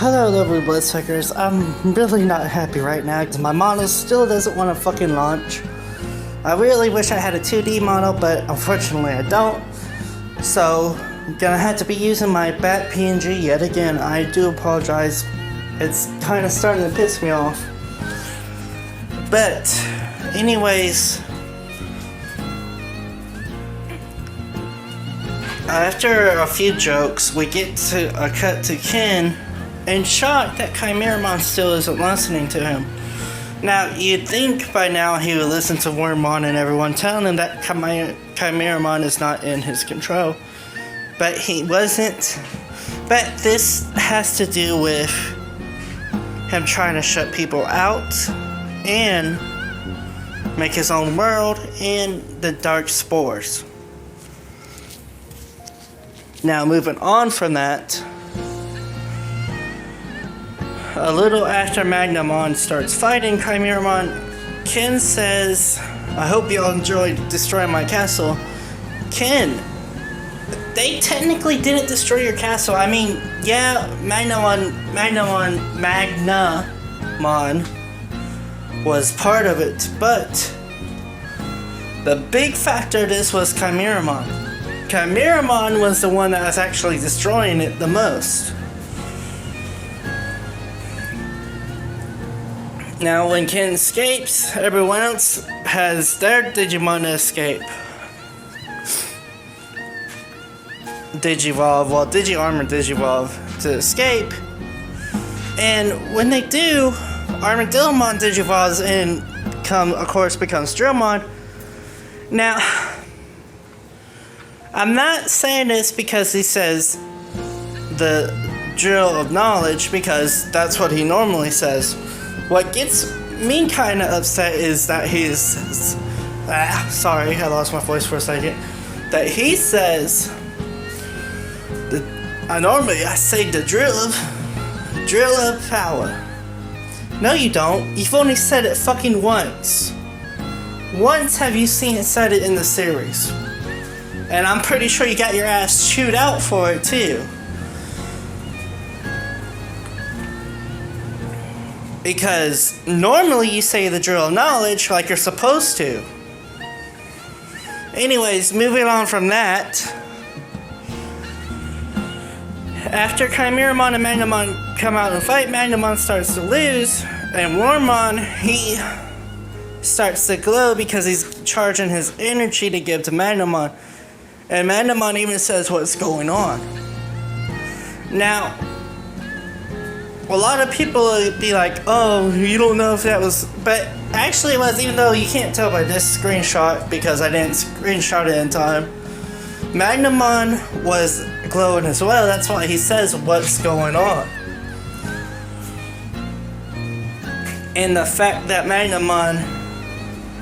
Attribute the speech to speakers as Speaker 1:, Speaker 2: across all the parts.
Speaker 1: Hello, lovely bloodsuckers. I'm really not happy right now because my model still doesn't want to fucking launch. I really wish I had a 2D model, but unfortunately I don't. So, I'm gonna have to be using my bat PNG yet again. I do apologize. It's kind of starting to piss me off. But, anyways, after a few jokes, we get to a cut to Ken, in shock that Chimeramon still isn't listening to him. Now, you'd think by now he would listen to Wormmon and everyone telling him that Chimeramon is not in his control. But he wasn't. But this has to do with him trying to shut people out and make his own world and the dark spores. Now, moving on from that, a little after Magnamon starts fighting Chimeramon, Ken says, I hope y'all enjoyed destroying my castle. Ken, they technically didn't destroy your castle. I mean, yeah, Magnamon was part of it, but the big factor of this was Chimeramon. Chimeramon was the one that was actually destroying it the most. Now, when Ken escapes, everyone else has their Digimon to escape. Digivolve, well, Digi-Armor Digivolve to escape. And when they do, Armadillomon Digivolves and of course becomes Drillmon. Now, I'm not saying this because he says the drill of knowledge, because that's what he normally says. What gets me kind of upset is that sorry, I lost my voice for a second. That he says, I say the drill of power. No, you don't. You've only said it fucking once. Once have you said it in the series. And I'm pretty sure you got your ass chewed out for it too. Because normally you say the drill of knowledge like you're supposed to. Anyways, moving on from that. After Chimeramon and Magnamon come out and fight, Magnamon starts to lose. And Wormmon, he starts to glow because he's charging his energy to give to Magnamon. And Magnamon even says what's going on. Now, a lot of people would be like, oh, you don't know if that was... But actually it was, even though you can't tell by this screenshot because I didn't screenshot it in time. Magnamon was glowing as well. That's why he says what's going on. And the fact that Magnamon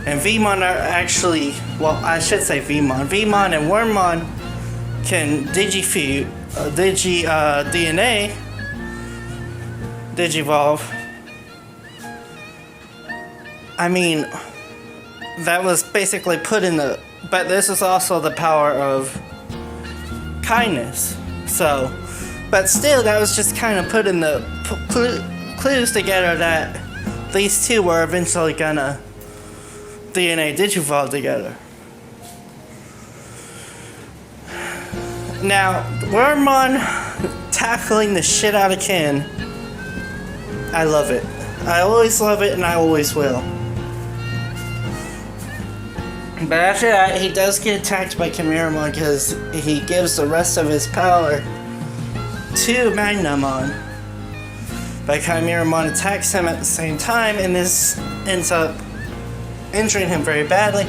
Speaker 1: and Vmon are actually... Well, I should say Vmon. Vmon and Wormmon can DNA... Digivolve. I mean, that was basically put in the... But this is also the power of kindness. So, but still, that was just kind of put in the clues together that these two were eventually gonna DNA Digivolve together. Now, Wormmon tackling the shit out of Ken, I love it. I always love it and I always will. But after that, he does get attacked by Chimeramon because he gives the rest of his power to Magnamon. But Chimeramon attacks him at the same time, and this ends up injuring him very badly.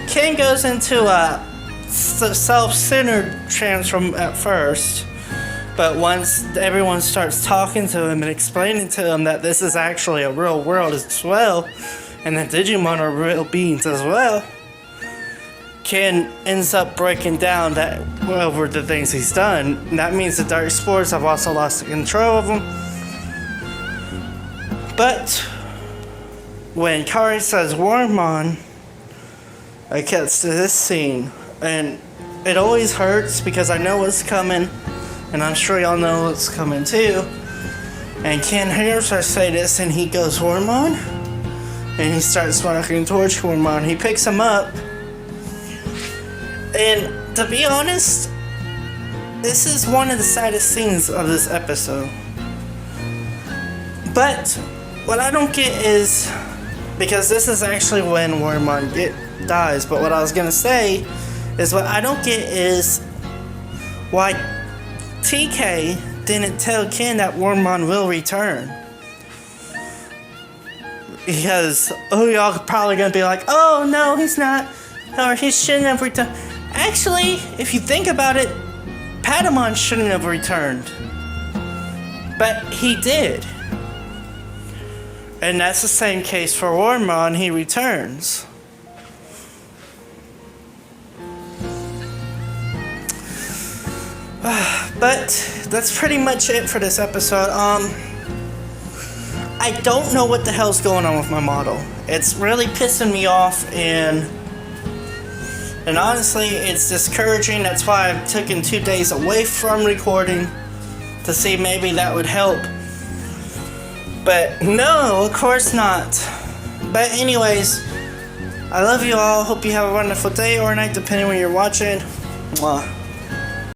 Speaker 1: Ken goes into a self-centered transform at first. But once everyone starts talking to him and explaining to him that this is actually a real world as well, and that Digimon are real beings as well, Ken ends up breaking down that over the things he's done. And that means the Dark Spores have also lost control of him. But when Kari says Wormmon, it gets to this scene, and it always hurts because I know what's coming. And I'm sure y'all know what's coming too. And Ken hears her say this and he goes, Wormmon? And he starts walking towards Wormmon. He picks him up. And to be honest, this is one of the saddest scenes of this episode. But what I don't get is, because this is actually when Wormmon dies, but what I was gonna say is what I don't get is why TK didn't tell Ken that Wormmon will return. Because, y'all probably gonna be like, oh no, he's not, or he shouldn't have returned. Actually, if you think about it, Patamon shouldn't have returned. But he did. And that's the same case for Wormmon, he returns. But that's pretty much it for this episode. I don't know what the hell's going on with my model. It's really pissing me off, and honestly, it's discouraging. That's why I've taken 2 days away from recording to see maybe that would help. But no, of course not. But anyways, I love you all. Hope you have a wonderful day or night, depending when you're watching. Mwah.